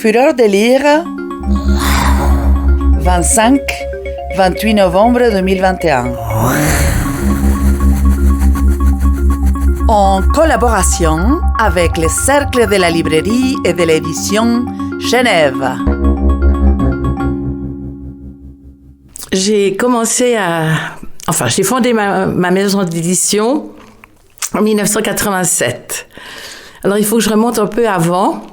Fureur de lire, 25-28 novembre 2021. En collaboration avec le Cercle de la librairie et de l'édition Genève. J'ai fondé ma maison d'édition en 1987. Alors, il faut que je remonte un peu avant.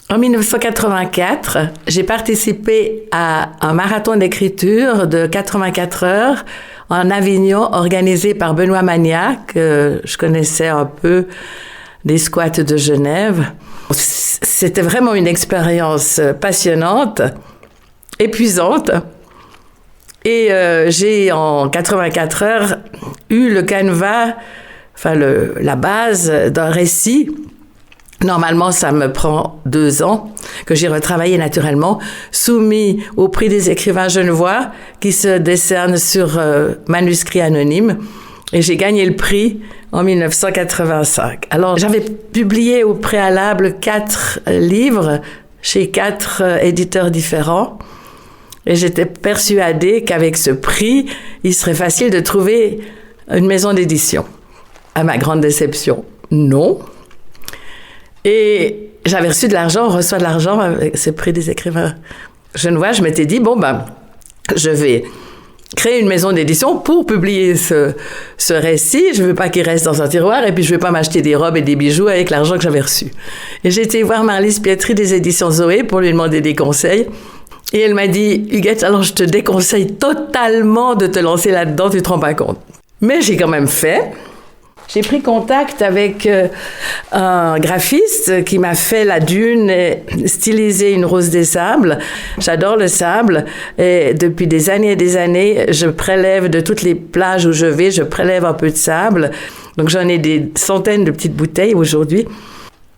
En 1984, j'ai participé à un marathon d'écriture de 84 heures en Avignon, organisé par Benoît Magnac, que je connaissais un peu des squats de Genève. C'était vraiment une expérience passionnante, épuisante. Et j'ai, en 84 heures, eu le canevas, la base d'un récit. Normalement, ça me prend 2 ans, que j'ai retravaillé naturellement, soumis au prix des écrivains genevois, qui se décerne sur manuscrit anonyme. Et j'ai gagné le prix en 1985. Alors, j'avais publié au préalable 4 livres chez 4 éditeurs différents. Et j'étais persuadée qu'avec ce prix, il serait facile de trouver une maison d'édition. À ma grande déception, non. Et j'avais reçu de l'argent, on reçoit de l'argent avec ce prix des écrivains genevois. Je m'étais dit, je vais créer une maison d'édition pour publier ce récit. Je ne veux pas qu'il reste dans un tiroir et puis je ne veux pas m'acheter des robes et des bijoux avec l'argent que j'avais reçu. Et j'ai été voir Marlise Pietri des éditions Zoé pour lui demander des conseils. Et elle m'a dit, Huguette, alors je te déconseille totalement de te lancer là-dedans, tu ne te rends pas compte. Mais j'ai quand même fait. J'ai pris contact avec un graphiste qui m'a fait la dune et stylisé une rose des sables. J'adore le sable et depuis des années, je prélève de toutes les plages où je vais, je prélève un peu de sable. Donc j'en ai des centaines de petites bouteilles aujourd'hui.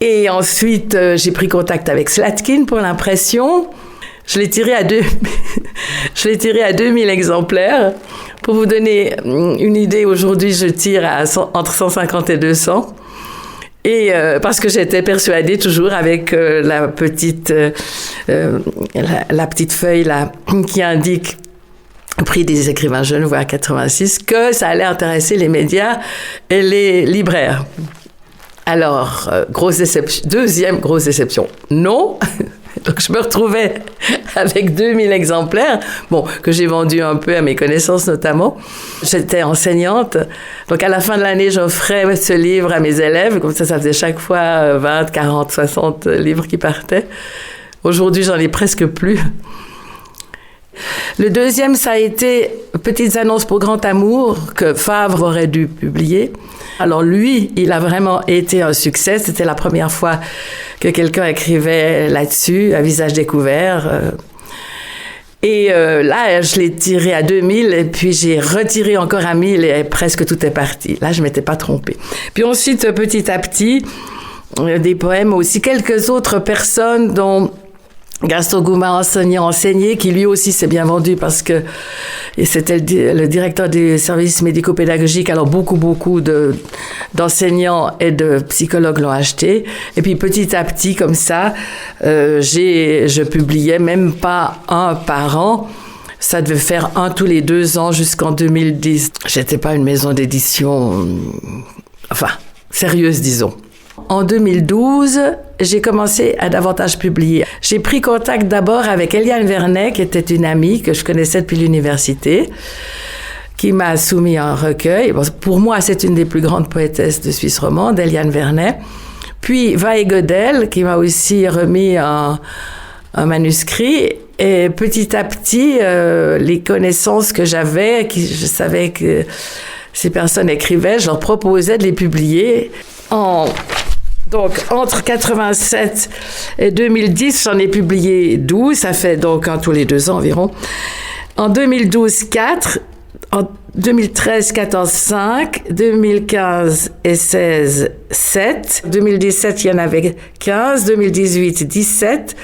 Et ensuite, j'ai pris contact avec Slatkin pour l'impression. Je l'ai tiré à 2000 exemplaires. Pour vous donner une idée, aujourd'hui, je tire entre 150 et 200. Et parce que j'étais persuadée toujours avec la petite feuille là qui indique le prix des écrivains genevois à 86, que ça allait intéresser les médias et les libraires. Alors, deuxième grosse déception, non. Donc, je me retrouvais avec 2000 exemplaires, que j'ai vendus un peu à mes connaissances notamment. J'étais enseignante. Donc, à la fin de l'année, j'offrais ce livre à mes élèves. Comme ça faisait chaque fois 20, 40, 60 livres qui partaient. Aujourd'hui, j'en ai presque plus. Le deuxième, ça a été Petites annonces pour grand amour, que Favre aurait dû publier. Alors lui, il a vraiment été un succès. C'était la première fois que quelqu'un écrivait là-dessus, à visage découvert. Et là, je l'ai tiré à 2000 et puis j'ai retiré encore à 1000 et presque tout est parti. Là, je ne m'étais pas trompée. Puis ensuite, petit à petit, des poèmes aussi. Quelques autres personnes dont Gaston Gouma enseigné, qui lui aussi s'est bien vendu parce que c'était le directeur des services médico-pédagogiques. Alors beaucoup d'enseignants et de psychologues l'ont acheté. Et puis petit à petit, comme ça, je publiais même pas un par an. Ça devait faire un tous les 2 ans jusqu'en 2010. J'étais pas une maison d'édition, sérieuse, disons. En 2012, j'ai commencé à davantage publier. J'ai pris contact d'abord avec Eliane Vernet, qui était une amie que je connaissais depuis l'université, qui m'a soumis un recueil. Pour moi, c'est une des plus grandes poétesses de Suisse romande, Eliane Vernet. Puis Vae Godel, qui m'a aussi remis un manuscrit. Et petit à petit, les connaissances que j'avais, je savais que ces personnes écrivaient, je leur proposais de les publier. Donc, entre 87 et 2010, j'en ai publié 12, ça fait donc tous les 2 ans environ. En 2012, 4, en 2013, 14, 5, 2015 et 16, 7, 2017, il y en avait 15, 2018, 17,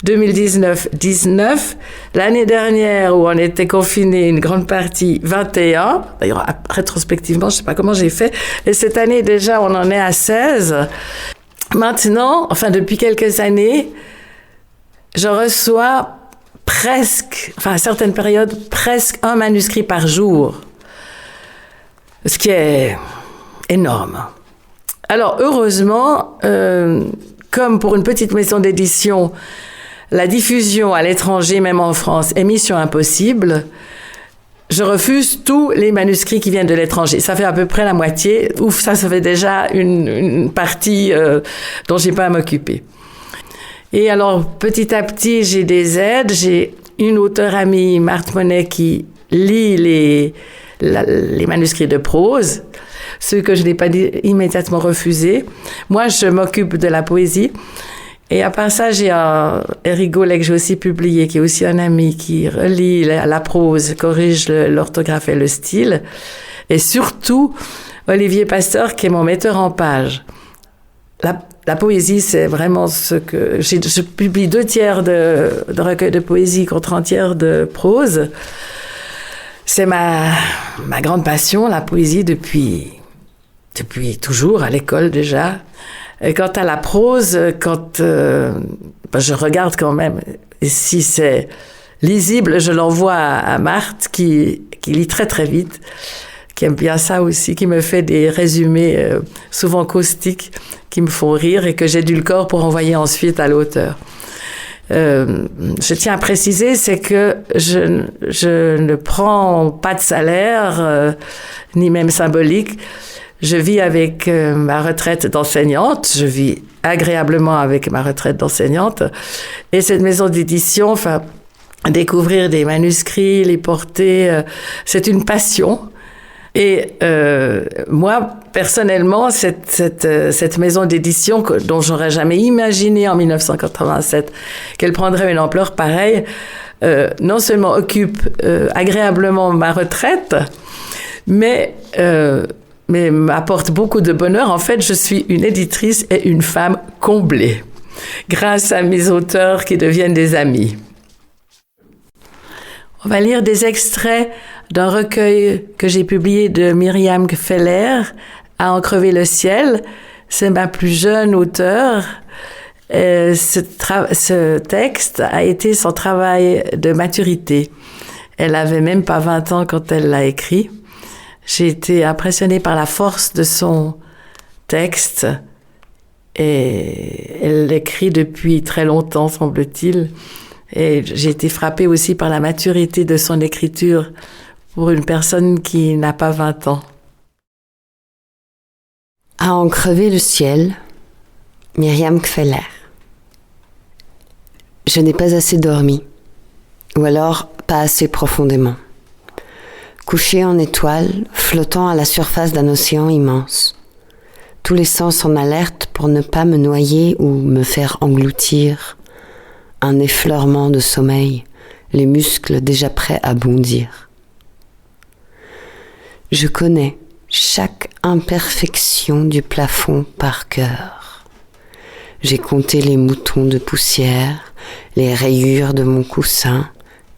2019, 19. L'année dernière, où on était confinés, une grande partie, 21. D'ailleurs, rétrospectivement, je ne sais pas comment j'ai fait. Et cette année, déjà, on en est à 16. Maintenant, depuis quelques années, je reçois à certaines périodes, presque un manuscrit par jour, ce qui est énorme. Alors, heureusement, comme pour une petite maison d'édition, la diffusion à l'étranger, même en France, est mission impossible, je refuse tous les manuscrits qui viennent de l'étranger. Ça fait à peu près la moitié. Ouf, ça fait déjà une partie dont j'ai pas à m'occuper. Et alors, petit à petit, j'ai des aides. J'ai une auteure amie, Marthe Monet, qui lit les manuscrits de prose, ceux que je n'ai pas immédiatement refusés. Moi, je m'occupe de la poésie. Et à part ça, j'ai Eric Gaulet, que j'ai aussi publié, qui est aussi un ami, qui relit la prose, corrige l'orthographe et le style. Et surtout, Olivier Pasteur, qui est mon metteur en page. La poésie, c'est vraiment ce que... Je publie 2/3 de recueils de poésie contre 1/3 de prose. C'est ma grande passion, la poésie, depuis toujours, à l'école déjà. Et quant à la prose, je regarde quand même. Et si c'est lisible, je l'envoie à Marthe, qui lit très très vite, qui aime bien ça aussi, qui me fait des résumés souvent caustiques, qui me font rire et que j'édulcore pour envoyer ensuite à l'auteur. Je tiens à préciser, c'est que je ne prends pas de salaire, ni même symbolique. Je vis avec ma retraite d'enseignante, je vis agréablement avec ma retraite d'enseignante. Et cette maison d'édition, découvrir des manuscrits, les porter, c'est une passion. Et moi, personnellement, cette maison d'édition dont j'aurais jamais imaginé en 1987 qu'elle prendrait une ampleur pareille, non seulement occupe agréablement ma retraite, mais m'apporte beaucoup de bonheur. En fait, je suis une éditrice et une femme comblée, grâce à mes auteurs qui deviennent des amis. On va lire des extraits d'un recueil que j'ai publié de Myriam Gfeller, À en crever le ciel. C'est ma plus jeune auteure. Ce texte a été son travail de maturité. Elle avait même pas 20 ans quand elle l'a écrit. J'ai été impressionnée par la force de son texte et elle l'écrit depuis très longtemps, semble-t-il. Et j'ai été frappée aussi par la maturité de son écriture pour une personne qui n'a pas 20 ans. À en crever le ciel, Myriam Gfeller. Je n'ai pas assez dormi, ou alors pas assez profondément. Couché en étoile, flottant à la surface d'un océan immense. Tous les sens en alerte pour ne pas me noyer ou me faire engloutir. Un effleurement de sommeil, les muscles déjà prêts à bondir. Je connais chaque imperfection du plafond par cœur. J'ai compté les moutons de poussière, les rayures de mon coussin,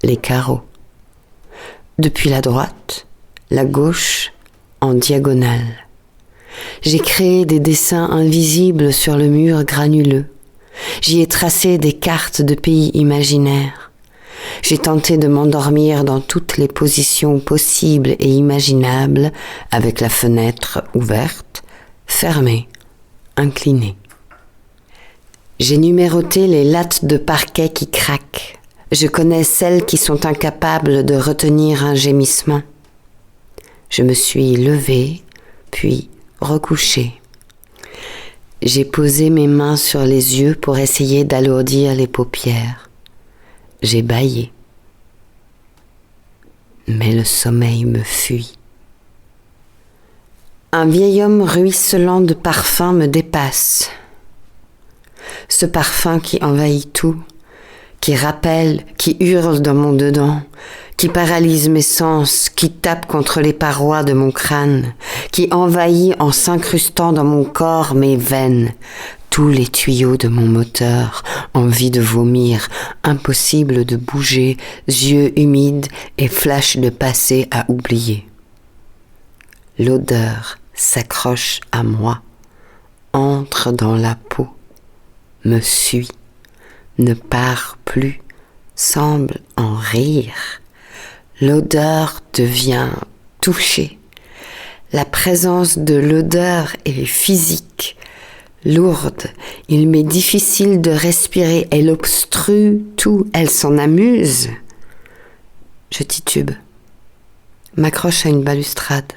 les carreaux. Depuis la droite, la gauche, en diagonale. J'ai créé des dessins invisibles sur le mur granuleux. J'y ai tracé des cartes de pays imaginaires. J'ai tenté de m'endormir dans toutes les positions possibles et imaginables, avec la fenêtre ouverte, fermée, inclinée. J'ai numéroté les lattes de parquet qui craquent. Je connais celles qui sont incapables de retenir un gémissement. Je me suis levée, puis recouchée. J'ai posé mes mains sur les yeux pour essayer d'alourdir les paupières. J'ai bâillé. Mais le sommeil me fuit. Un vieil homme ruisselant de parfum me dépasse. Ce parfum qui envahit tout, qui rappelle, qui hurle dans mon dedans, qui paralyse mes sens, qui tape contre les parois de mon crâne, qui envahit en s'incrustant dans mon corps mes veines, tous les tuyaux de mon moteur, envie de vomir, impossible de bouger, yeux humides et flash de passé à oublier. L'odeur s'accroche à moi, entre dans la peau, me suit, ne part plus, semble en rire. L'odeur devient touchée. La présence de l'odeur est physique, lourde. Il m'est difficile de respirer. Elle obstrue tout, elle s'en amuse. Je titube, m'accroche à une balustrade.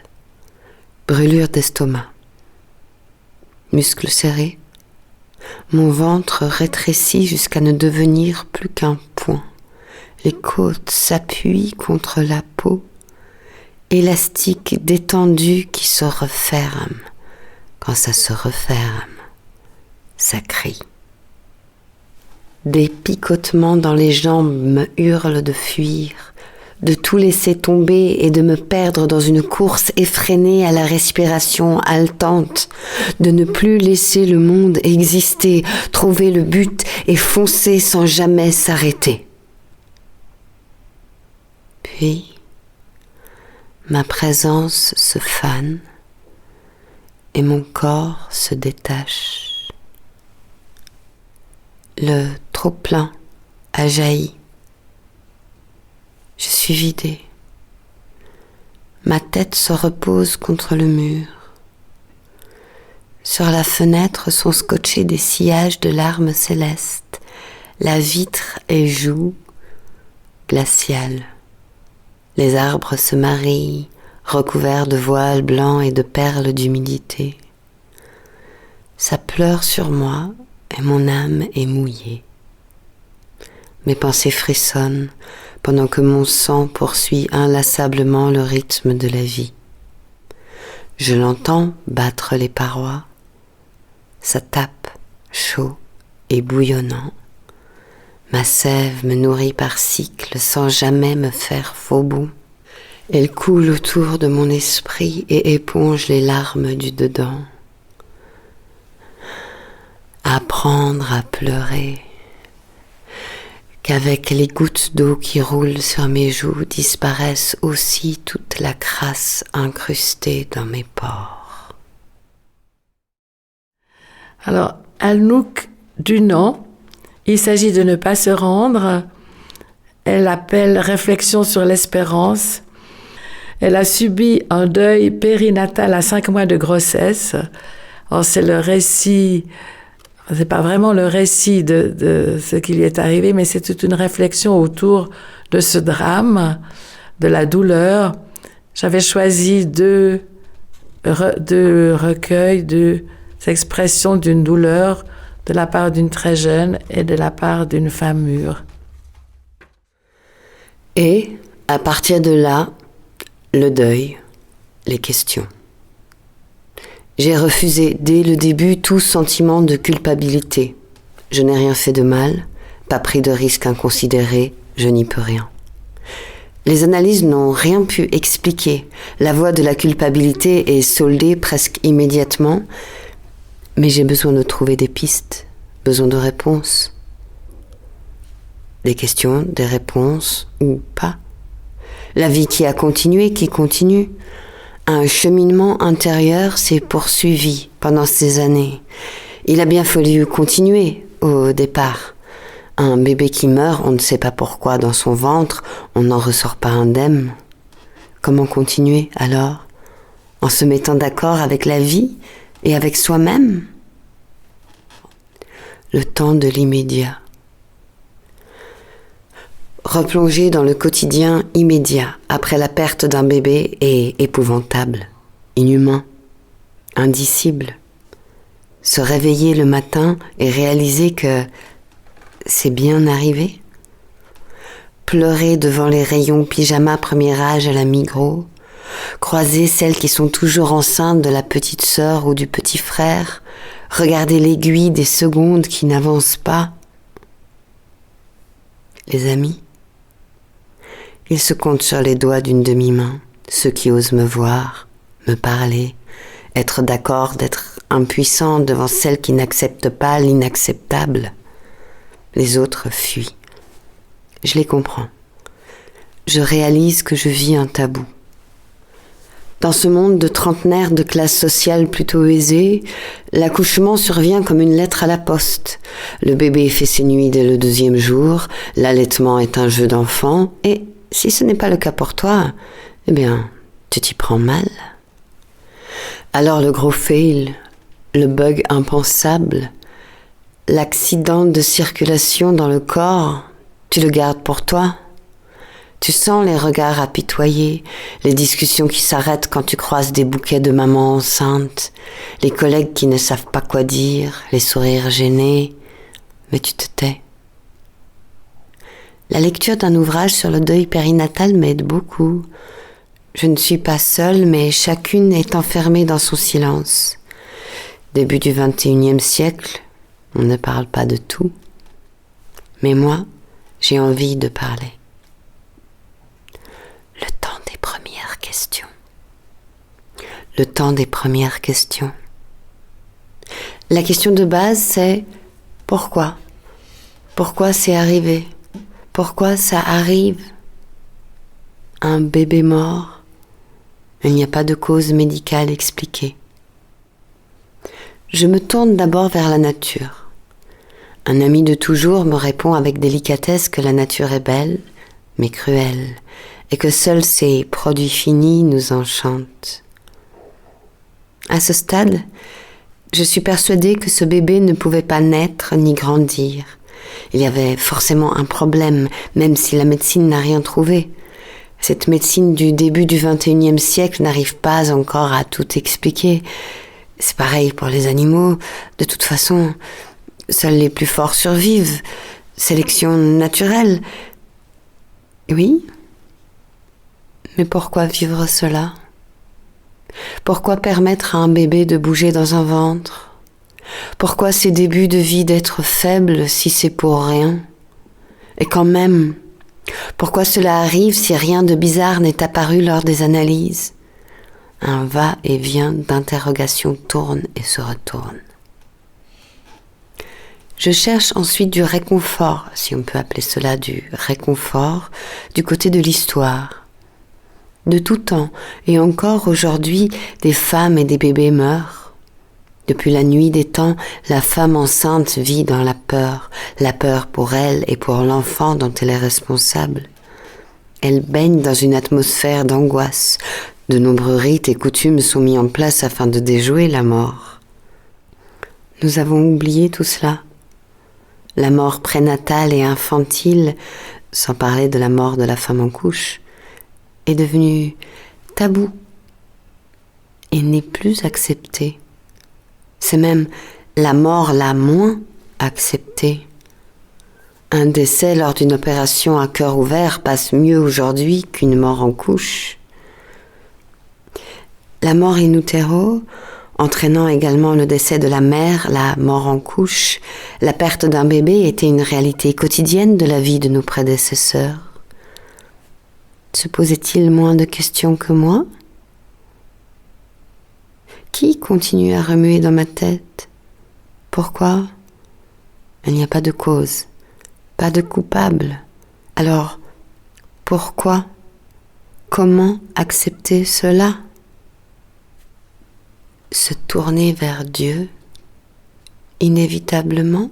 Brûlure d'estomac. Muscles serrés. Mon ventre rétrécit jusqu'à ne devenir plus qu'un point. Les côtes s'appuient contre la peau, élastique détendu qui se referme. Quand ça se referme, ça crie. Des picotements dans les jambes me hurlent de fuir, de tout laisser tomber et de me perdre dans une course effrénée à la respiration haletante, de ne plus laisser le monde exister, trouver le but et foncer sans jamais s'arrêter. Puis, ma présence se fane et mon corps se détache. Le trop-plein a jailli. Je suis vidée. Ma tête se repose contre le mur. Sur la fenêtre sont scotchés des sillages de larmes célestes. La vitre est joue, glaciale. Les arbres se marient, recouverts de voiles blancs et de perles d'humidité. Ça pleure sur moi et mon âme est mouillée. Mes pensées frissonnent pendant que mon sang poursuit inlassablement le rythme de la vie. Je l'entends battre les parois. Ça tape, chaud et bouillonnant. Ma sève me nourrit par cycles sans jamais me faire faux bond. Elle coule autour de mon esprit et éponge les larmes du dedans. Apprendre à pleurer, qu'avec les gouttes d'eau qui roulent sur mes joues disparaisse aussi toute la crasse incrustée dans mes pores. Alors, Anouk Dunant, il s'agit de ne pas se rendre. Elle appelle réflexion sur l'espérance. Elle a subi un deuil périnatal à 5 mois de grossesse. Alors, c'est le récit, c'est pas vraiment le récit de ce qui lui est arrivé, mais c'est toute une réflexion autour de ce drame, de la douleur. J'avais choisi deux recueils, deux expressions d'une douleur de la part d'une très jeune et de la part d'une femme mûre. Et, à partir de là, le deuil, les questions. J'ai refusé dès le début tout sentiment de culpabilité. Je n'ai rien fait de mal, pas pris de risque inconsidéré, je n'y peux rien. Les analyses n'ont rien pu expliquer. La voie de la culpabilité est soldée presque immédiatement, mais j'ai besoin de trouver des pistes, besoin de réponses. Des questions, des réponses, ou pas. La vie qui a continué, qui continue. Un cheminement intérieur s'est poursuivi pendant ces années. Il a bien fallu continuer au départ. Un bébé qui meurt, on ne sait pas pourquoi, dans son ventre, on n'en ressort pas indemne. Comment continuer alors? En se mettant d'accord avec la vie et avec soi-même? Le temps de l'immédiat. Replonger dans le quotidien immédiat après la perte d'un bébé est épouvantable, inhumain, indicible. Se réveiller le matin et réaliser que c'est bien arrivé. Pleurer devant les rayons pyjama premier âge à la Migros. Croiser celles qui sont toujours enceintes de la petite sœur ou du petit frère. Regarder l'aiguille des secondes qui n'avancent pas. Les amis, ils se comptent sur les doigts d'une demi-main, ceux qui osent me voir, me parler, être d'accord d'être impuissant devant celles qui n'acceptent pas l'inacceptable. Les autres fuient. Je les comprends. Je réalise que je vis un tabou. Dans ce monde de trentenaires de classe sociale plutôt aisée, l'accouchement survient comme une lettre à la poste. Le bébé fait ses nuits dès le 2e jour, l'allaitement est un jeu d'enfant, et si ce n'est pas le cas pour toi, eh bien, tu t'y prends mal. Alors le gros fail, le bug impensable, l'accident de circulation dans le corps, tu le gardes pour toi. Tu sens les regards apitoyés, les discussions qui s'arrêtent quand tu croises des bouquets de mamans enceintes, les collègues qui ne savent pas quoi dire, les sourires gênés, mais tu te tais. La lecture d'un ouvrage sur le deuil périnatal m'aide beaucoup. Je ne suis pas seule, mais chacune est enfermée dans son silence. Début du XXIe siècle, on ne parle pas de tout. Mais moi, j'ai envie de parler. Le temps des premières questions. Le temps des premières questions. La question de base, c'est pourquoi ? Pourquoi c'est arrivé ? Pourquoi ça arrive ? Un bébé mort, il n'y a pas de cause médicale expliquée. Je me tourne d'abord vers la nature. Un ami de toujours me répond avec délicatesse que la nature est belle, mais cruelle, et que seuls ses produits finis nous enchantent. À ce stade, je suis persuadée que ce bébé ne pouvait pas naître ni grandir. Il y avait forcément un problème, même si la médecine n'a rien trouvé. Cette médecine du début du XXIe siècle n'arrive pas encore à tout expliquer. C'est pareil pour les animaux. De toute façon, seuls les plus forts survivent. Sélection naturelle. Oui, mais pourquoi vivre cela ? Pourquoi permettre à un bébé de bouger dans un ventre ? Pourquoi ces débuts de vie d'être faibles si c'est pour rien ? Et quand même, pourquoi cela arrive si rien de bizarre n'est apparu lors des analyses ? Un va-et-vient d'interrogations tourne et se retourne. Je cherche ensuite du réconfort, si on peut appeler cela du réconfort, du côté de l'histoire. De tout temps, et encore aujourd'hui, des femmes et des bébés meurent. Depuis la nuit des temps, la femme enceinte vit dans la peur pour elle et pour l'enfant dont elle est responsable. Elle baigne dans une atmosphère d'angoisse. De nombreux rites et coutumes sont mis en place afin de déjouer la mort. Nous avons oublié tout cela. La mort prénatale et infantile, sans parler de la mort de la femme en couche, est devenue tabou et n'est plus acceptée. C'est même la mort la moins acceptée. Un décès lors d'une opération à cœur ouvert passe mieux aujourd'hui qu'une mort en couche. La mort in utero, entraînant également le décès de la mère, la mort en couche, la perte d'un bébé était une réalité quotidienne de la vie de nos prédécesseurs. Se posait-il moins de questions que moi ? Qui continue à remuer dans ma tête ? Pourquoi ? Il n'y a pas de cause, pas de coupable. Alors, pourquoi ? Comment accepter cela ? Se tourner vers Dieu, inévitablement ?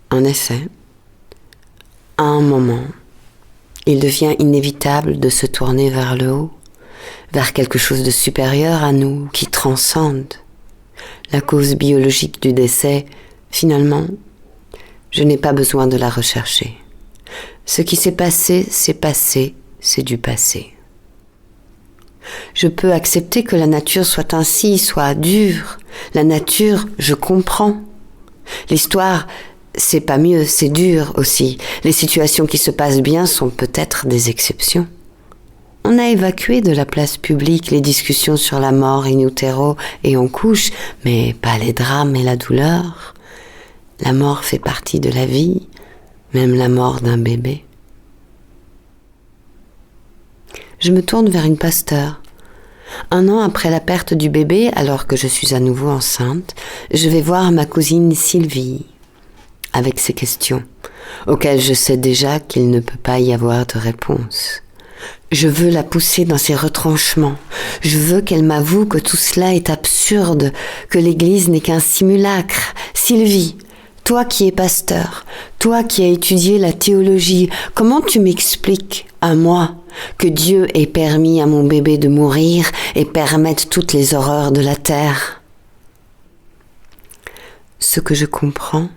En effet, à un moment, il devient inévitable de se tourner vers le haut, vers quelque chose de supérieur à nous, qui transcende. La cause biologique du décès, finalement, je n'ai pas besoin de la rechercher. Ce qui s'est passé, c'est du passé. Je peux accepter que la nature soit ainsi, soit dure. La nature, je comprends. L'histoire, c'est pas mieux, c'est dur aussi. Les situations qui se passent bien sont peut-être des exceptions. On a évacué de la place publique les discussions sur la mort in utero et en couche, mais pas les drames et la douleur. La mort fait partie de la vie, même la mort d'un bébé. Je me tourne vers une pasteure. 1 an après la perte du bébé, alors que je suis à nouveau enceinte, je vais voir ma cousine Sylvie, avec ses questions, auxquelles je sais déjà qu'il ne peut pas y avoir de réponse. Je veux la pousser dans ses retranchements. Je veux qu'elle m'avoue que tout cela est absurde, que l'Église n'est qu'un simulacre. Sylvie, toi qui es pasteur, toi qui as étudié la théologie, comment tu m'expliques, à moi, que Dieu ait permis à mon bébé de mourir et permette toutes les horreurs de la terre? Ce que je comprends,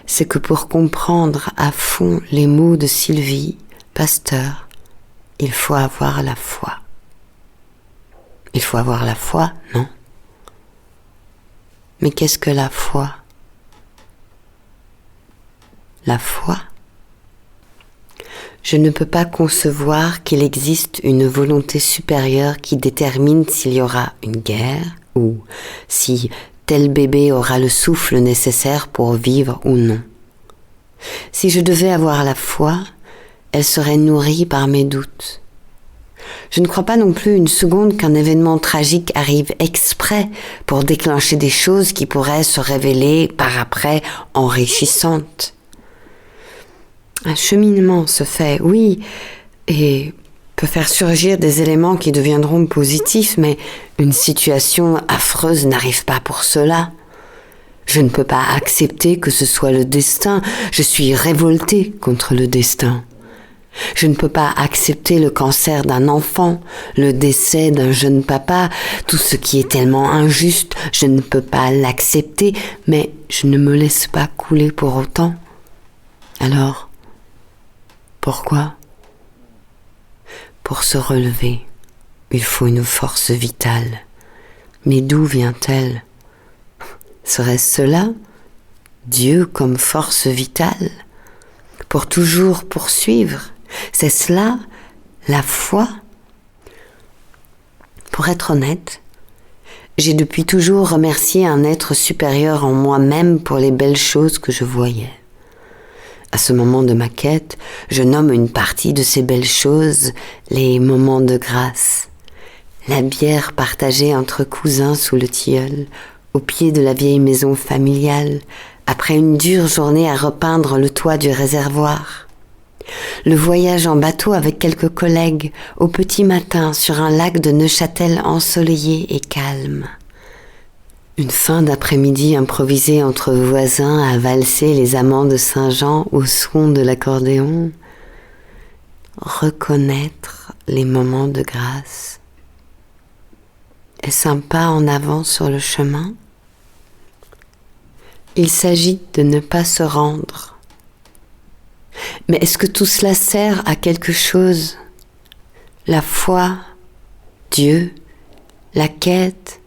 c'est que pour comprendre à fond les mots de Sylvie, pasteur, il faut avoir la foi. Il faut avoir la foi, non? Mais qu'est-ce que la foi? La foi? Je ne peux pas concevoir qu'il existe une volonté supérieure qui détermine s'il y aura une guerre ou si tel bébé aura le souffle nécessaire pour vivre ou non. Si je devais avoir la foi, elle serait nourrie par mes doutes. Je ne crois pas non plus une seconde qu'un événement tragique arrive exprès pour déclencher des choses qui pourraient se révéler par après enrichissantes. Un cheminement se fait, oui, et peut faire surgir des éléments qui deviendront positifs, mais une situation affreuse n'arrive pas pour cela. Je ne peux pas accepter que ce soit le destin. Je suis révoltée contre le destin. Je ne peux pas accepter le cancer d'un enfant, le décès d'un jeune papa, tout ce qui est tellement injuste. Je ne peux pas l'accepter, mais je ne me laisse pas couler pour autant. Alors, pourquoi ? Pour se relever, il faut une force vitale. Mais d'où vient-elle ? Serait-ce cela, Dieu comme force vitale, pour toujours poursuivre ? C'est cela, la foi ? Pour être honnête, j'ai depuis toujours remercié un être supérieur en moi-même pour les belles choses que je voyais. À ce moment de ma quête, je nomme une partie de ces belles choses les moments de grâce. La bière partagée entre cousins sous le tilleul, au pied de la vieille maison familiale, après une dure journée à repeindre le toit du réservoir. Le voyage en bateau avec quelques collègues, au petit matin, sur un lac de Neuchâtel ensoleillé et calme. Une fin d'après-midi improvisée entre voisins à valser les amants de Saint-Jean au son de l'accordéon. Reconnaître les moments de grâce. Est-ce un pas en avant sur le chemin ? Il s'agit de ne pas se rendre. Mais est-ce que tout cela sert à quelque chose ? La foi, Dieu, la quête ?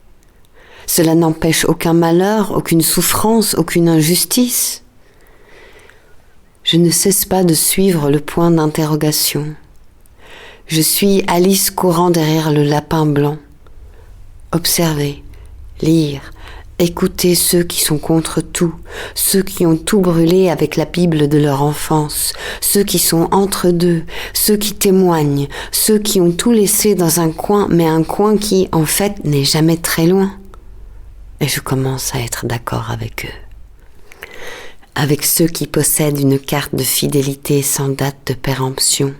Cela n'empêche aucun malheur, aucune souffrance, aucune injustice. Je ne cesse pas de suivre le point d'interrogation. Je suis Alice courant derrière le lapin blanc. Observer, lire, écouter ceux qui sont contre tout, ceux qui ont tout brûlé avec la Bible de leur enfance, ceux qui sont entre deux, ceux qui témoignent, ceux qui ont tout laissé dans un coin, mais un coin qui, en fait, n'est jamais très loin. Et je commence à être d'accord avec eux. Avec ceux qui possèdent une carte de fidélité sans date de péremption.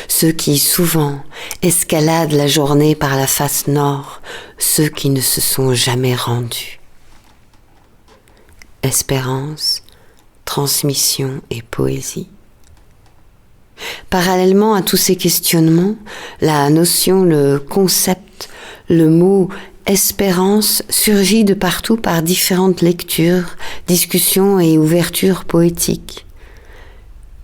Ceux qui, souvent, escaladent la journée par la face nord. Ceux qui ne se sont jamais rendus. Espérance, transmission et poésie. Parallèlement à tous ces questionnements, la notion, le concept, le mot espérance surgit de partout par différentes lectures, discussions et ouvertures poétiques.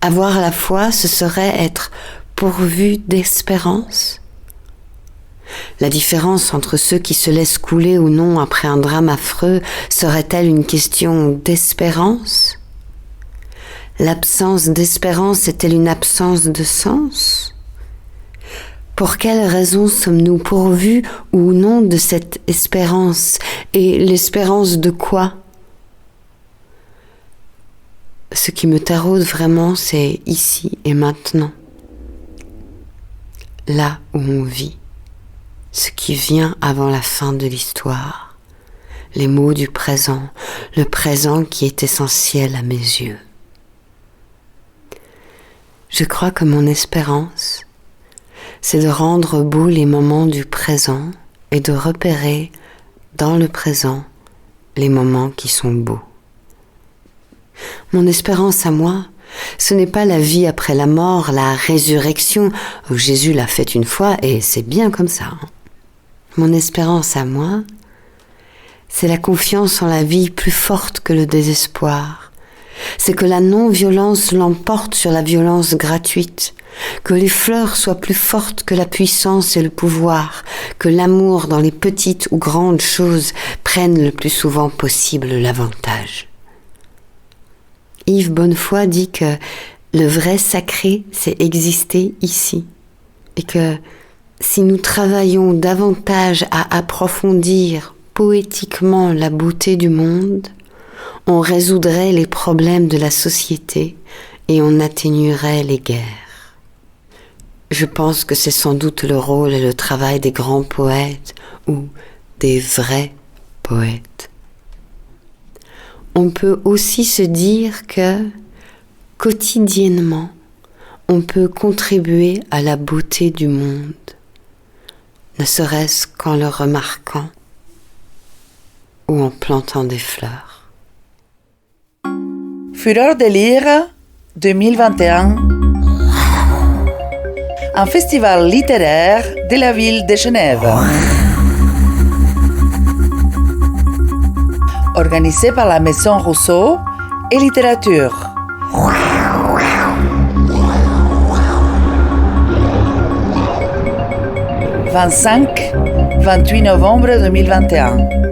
Avoir la foi, ce serait être pourvu d'espérance. La différence entre ceux qui se laissent couler ou non après un drame affreux serait-elle une question d'espérance ? L'absence d'espérance est-elle une absence de sens ? Pour quelles raisons sommes-nous pourvus ou non de cette espérance ? Et l'espérance de quoi ? Ce qui me taraude vraiment, c'est ici et maintenant. Là où on vit. Ce qui vient avant la fin de l'histoire. Les mots du présent. Le présent qui est essentiel à mes yeux. Je crois que mon espérance, c'est de rendre beaux les moments du présent et de repérer dans le présent les moments qui sont beaux. Mon espérance à moi, ce n'est pas la vie après la mort, la résurrection. Jésus l'a fait une fois et c'est bien comme ça. Mon espérance à moi, c'est la confiance en la vie plus forte que le désespoir. C'est que la non-violence l'emporte sur la violence gratuite, que les fleurs soient plus fortes que la puissance et le pouvoir, que l'amour dans les petites ou grandes choses prenne le plus souvent possible l'avantage. Yves Bonnefoy dit que le vrai sacré, c'est exister ici, et que si nous travaillons davantage à approfondir poétiquement la beauté du monde, on résoudrait les problèmes de la société et on atténuerait les guerres. Je pense que c'est sans doute le rôle et le travail des grands poètes ou des vrais poètes. On peut aussi se dire que, quotidiennement, on peut contribuer à la beauté du monde, ne serait-ce qu'en le remarquant ou en plantant des fleurs. Fureur de lire 2021. Un festival littéraire de la ville de Genève. Organisé par la Maison Rousseau et Littérature. 25-28 novembre 2021.